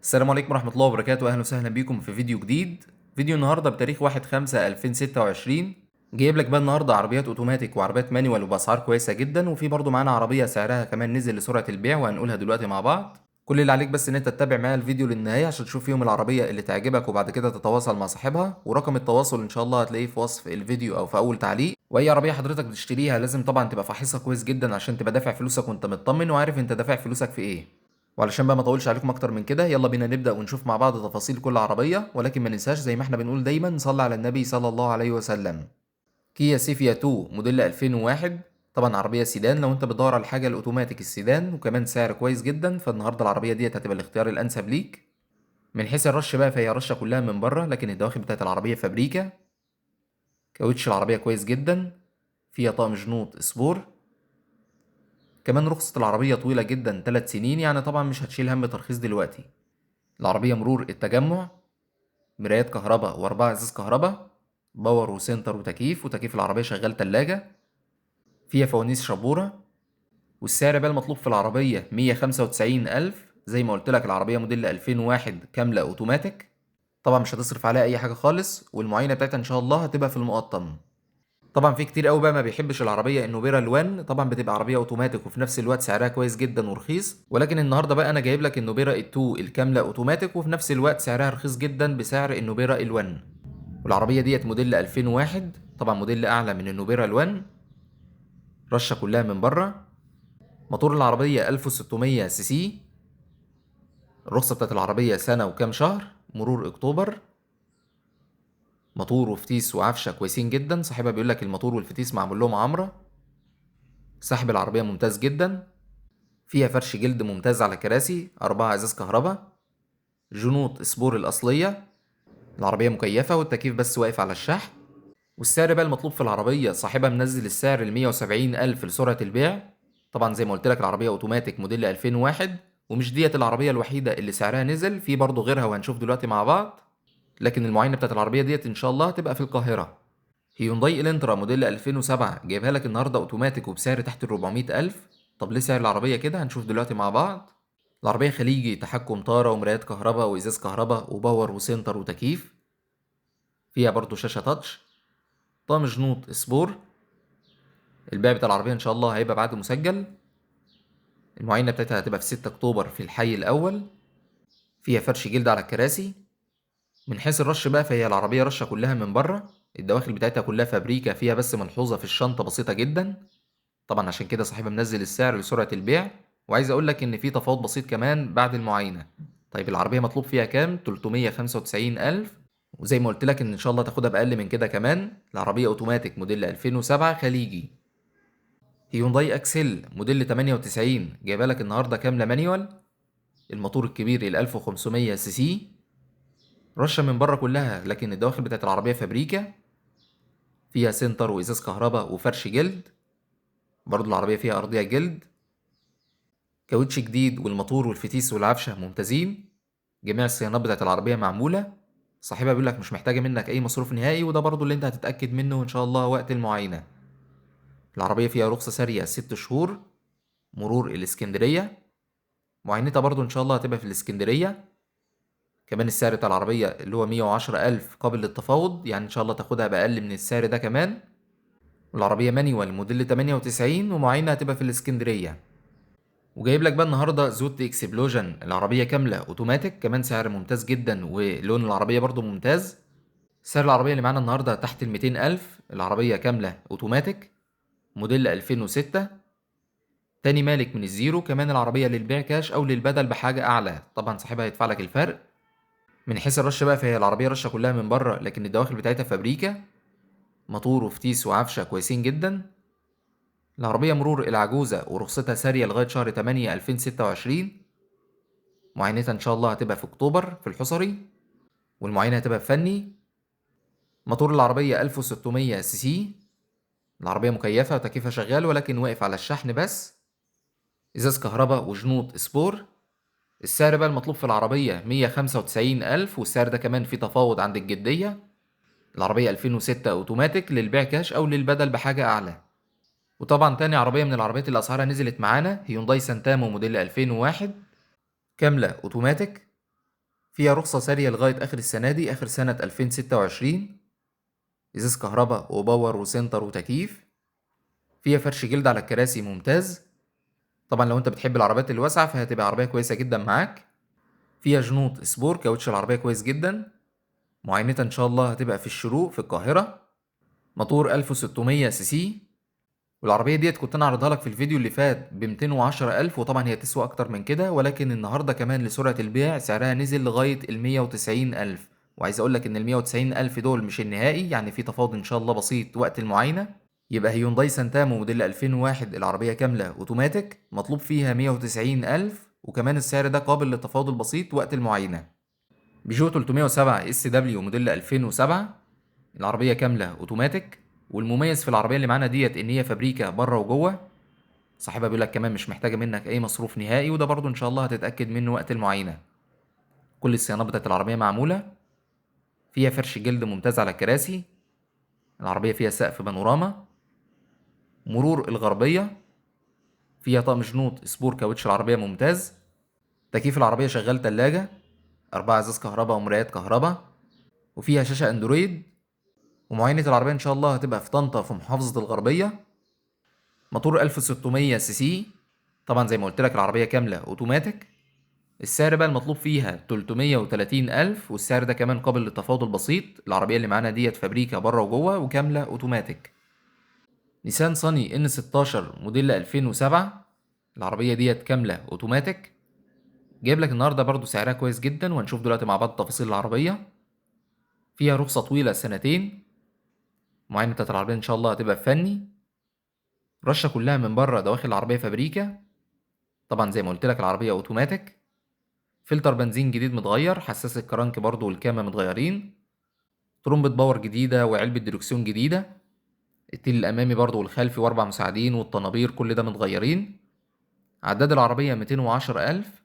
السلام عليكم ورحمة الله وبركاته، أهلا وسهلا بيكم في فيديو جديد. فيديو النهاردة بتاريخ 1/5/2026. جايب لك بقى النهاردة عربيات أوتوماتيك وعربيات مانيوال وبأسعار كويسة جدا، وفي برضه معانا عربية سعرها كمان نزل لسرعة البيع وهنقولها دلوقتي مع بعض. كل اللي عليك بس إن أنت تتابع معايا الفيديو للنهاية عشان تشوف فيهم العربية اللي تعجبك وبعد كده تتواصل مع صاحبها، ورقم التواصل إن شاء الله هتلاقيه في وصف الفيديو أو في أول تعليق. وأي عربية حضرتك بتشتريها لازم طبعا تبقى فاحصها كويس جدا عشان تبقى دافع فلوسك وأنت مطمن وعارف أنت دافع فلوسك في إيه. وعلشان بقى ما اطولش عليكم اكتر من كده، يلا بينا نبدأ ونشوف مع بعض تفاصيل كل عربية، ولكن ما ننساش زي ما احنا بنقول دايما نصلي على النبي صلى الله عليه وسلم. كيا سيفيا 2 موديل 2001. طبعا عربية سيدان، لو انت بتدور على حاجة الاوتوماتيك السيدان وكمان سعر كويس جدا فالنهارده العربية ديت هتبقى الاختيار الانسب ليك. من حيث الرش بقى فهي رشة كلها من بره، لكن الدواخل بتاعت العربية فابريكا. كاوتش العربية كويس جدا. فيها طقم جنوط سبور. كمان رخصة العربية طويلة جدا 3 سنين، يعني طبعا مش هتشيل هم ترخيص دلوقتي. العربية مرور التجمع. مرايات كهرباء واربعة ازاز كهرباء. باور وسنتر وتكييف العربية شغال تلاجة. فيها فوانيس شبورة. والسعر بقى المطلوب في العربية 195 ألف. زي ما قلت لك العربية موديل 2001 كاملة أوتوماتيك. طبعا مش هتصرف عليها أي حاجة خالص، والمعاينة بتاعتها إن شاء الله هتبقى في المقطم. طبعا في كتير قوي بقى ما بيحبش العربية النوبيرا الوان، طبعا بتبقى عربية أوتوماتيك وفي نفس الوقت سعرها كويس جدا ورخيص، ولكن النهارده بقى أنا جايب لك النوبيرا التو الكاملة أوتوماتيك وفي نفس الوقت سعرها رخيص جدا بسعر النوبيرا الوان. والعربية ديت موديل 2001، طبعا موديل أعلى من النوبيرا الوان. رشة كلها من بره. موتور العربية 1600 سي سي. الرخصة بتاعت العربية سنة وكام شهر، مرور أكتوبر. موتور وفتيس وعفشة كويسين جدا، صاحبها بيقول لك الموتور والفتيس معمول لهم عمرة. سحب العربية ممتاز جدا. فيها فرش جلد ممتاز على كراسي، أربعة إزاز كهرباء. جنوط سبور الأصلية. العربية مكيفة والتكييف بس واقف على الشحن. والسعر بقى المطلوب في العربية صاحبها منزل السعر ل 170 ألف لسرعة البيع. طبعا زي ما قلت لك العربية أوتوماتيك موديل 2001، ومش ديت العربية الوحيدة اللي سعرها نزل، في برضه غيرها وهنشوف دلوقتي مع بعض. لكن المعاينة بتاعت العربية ديت إن شاء الله هتبقى في القاهرة. هيونداي الانترا موديل 2007 جايبها لك النهاردة أوتوماتيك وبسعر تحت ال 400 ألف. طب ليه سعر العربية كده؟ هنشوف دلوقتي مع بعض. العربية خليجي، تحكم طارة ومرايات كهرباء وإزاز كهرباء وباور وسنتر وتكييف. فيها برضه شاشة تاتش. طقم جنوط سبور. البيع بتاع العربية إن شاء الله هيبقى بعد مسجل. المعاينة بتاعتها هتبقى في 6 أكتوبر في الحي الأول. فيها فرش جلد على الكراسي. من حيث الرش بقى فهي العربية رشة كلها من بره. الدواخل بتاعتها كلها فابريكا، فيها بس ملحوظة في الشنطة بسيطة جدا. طبعا عشان كده صاحبها منزل السعر لسرعة البيع. وعايز أقول لك إن في تفاوض بسيط كمان بعد المعاينة. طيب العربية مطلوب فيها كام؟ 395 ألف. وزي ما قلت لك إن شاء الله تاخدها بأقل من كده كمان. العربية أوتوماتيك موديل 2007 خليجي. هيونداي اكسل موديل 98 جايبه لك النهارده كامله مانيوال. الموتور الكبير ال 1500 سي سي. رشه من بره كلها، لكن الدواخل بتاعت العربيه فابريكا. فيها سنتر وازاز كهرباء وفرش جلد. برضو العربيه فيها ارضيه جلد. كاوتش جديد، والموتور والفتيس والعفشه ممتازين. جميع الصيانات بتاعت العربيه معموله. صاحبها بيقول لك مش محتاجه منك اي مصروف نهائي، وده برضو اللي انت هتتاكد منه ان شاء الله وقت المعاينه. العربيه فيها رخصه ساريه 6 شهور. مرور الاسكندريه. معاينتها برضو ان شاء الله هتبقى في الاسكندريه. كمان السعر بتاع العربية اللي هو 110 ألف قابل للتفاوض، يعني إن شاء الله تاخدها بأقل من السعر ده كمان. والعربية مانيوال موديل 98 ومعاينة هتبقى في الإسكندرية. وجايب لك بقى النهاردة زوت إكسبلوجن العربية كاملة أوتوماتيك، كمان سعر ممتاز جدا ولون العربية برضو ممتاز. سعر العربية اللي معانا النهاردة تحت ال 200 ألف. العربية كاملة أوتوماتيك موديل 2006. تاني مالك من الزيرو، كمان العربية للبيع كاش أو للبدل بحاجة أعلى، طبعا صاحبها هيدفع لك الفرق. من حيث الرش بقى فهي العربية رشة كلها من بره، لكن الدواخل بتاعتها فابريكا. موتور وفتيس وعفشة كويسين جدا. العربية مرور العجوزة ورخصتها سارية لغاية شهر 8 2026. معاينتها إن شاء الله هتبقى في أكتوبر في الحصري. والمعاينة هتبقى بفني. موتور العربية 1600 سي سي. العربية مكيفة وتكييفها شغال ولكن واقف على الشحن بس. إزاز كهرباء وجنوط سبور. السعر بقى المطلوب في العربية 195 ألف، والسعر ده كمان في تفاوض عند الجدية. العربية 2006 أوتوماتيك للبيع كاش أو للبدل بحاجة أعلى. وطبعا تاني عربية من العربيات اللي أسعارها نزلت معانا هيونداي سانتامو موديل 2001 كاملة أوتوماتيك. فيها رخصة سارية لغاية آخر السنة دي، آخر سنة 2026. إزاز كهرباء وباور وسنتر وتكييف. فيها فرش جلد على الكراسي ممتاز. طبعا لو انت بتحب العربيات الواسعة فهتبقى عربية كويسة جدا معاك. فيها جنوط سبور، كاوتش العربية كويس جدا. معاينتها ان شاء الله هتبقى في الشروق في القاهرة. موتور 1600 سي سي. والعربية ديت كنت انا عرضها لك في الفيديو اللي فات ب 210,000، وطبعا هي تسوى اكتر من كده، ولكن النهاردة كمان لسرعة البيع سعرها نزل لغاية ال 190,000. وعايز اقول لك ان ال 190,000 دول مش النهائي، يعني في تفاوض ان شاء الله بسيط وقت المعاينة. يبقى هيونداي سانتامو موديل 2001 العربية كاملة اوتوماتيك مطلوب فيها 190,000، وكمان السعر ده قابل للتفاوض البسيط وقت المعاينة. بيجو 307 اس دبليو موديل 2007 العربية كاملة اوتوماتيك. والمميز في العربية اللي معانا ديت ان هي فابريكا بره وجوه. صاحبها بيقول لك كمان مش محتاجة منك اي مصروف نهائي، وده برضو ان شاء الله هتتأكد منه وقت المعاينة. كل الصيانات بتاعت العربية معمولة. فيها فرش جلد ممتاز على الكراسي. العربية فيها سقف بانوراما. مرور الغربية. فيها طقم شنوط سبور كاوتش العربية ممتاز. تكييف العربية شغال تلاجة. 4 ازاز كهرباء ومرايات كهرباء. وفيها شاشة اندرويد. ومعاينة العربية ان شاء الله هتبقى في طنطا في محافظة الغربية. موتور 1600 سي سي. طبعا زي ما قلت لك العربية كاملة اوتوماتيك. السعر بقى المطلوب فيها 330,000، والسعر ده كمان قابل للتفاوض البسيط. العربية اللي معانا ديت فابريكا بره وجوه وكاملة اوتوماتيك. نيسان صني ان 16 موديل 2007 العربية ديت كاملة اوتوماتيك. جايب لك النهارده برضو سعرها كويس جدا، وهنشوف دلوقتي مع بعض تفاصيل العربية. فيها رخصة طويلة سنتين. معاينة بتاعت العربية ان شاء الله هتبقى فني. رشة كلها من بره دواخل العربية فابريكا. طبعا زي ما قلت لك العربية اوتوماتيك. فلتر بنزين جديد متغير، حساس الكرنك برضو والكامة متغيرين. ترمبة باور جديدة وعلبة دركسيون جديدة. التيل الأمامي برضو والخلفي وأربع مساعدين والطنابير كل ده متغيرين. عداد العربية 210,000.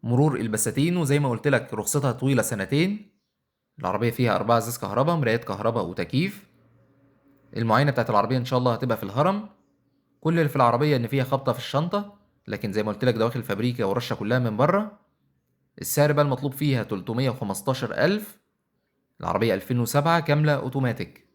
مرور البساتين، وزي ما قلت لك رخصتها طويلة سنتين. العربية فيها 4 ازاز كهرباء، مرايات كهرباء وتكييف. المعاينة بتاعت العربية إن شاء الله هتبقى في الهرم. كل اللي في العربية إن فيها خبطة في الشنطة، لكن زي ما قلت لك دواخل فابريكا ورشة كلها من بره. السعر بقى المطلوب فيها 315,000. العربية 2007 كاملة أوتوماتيك.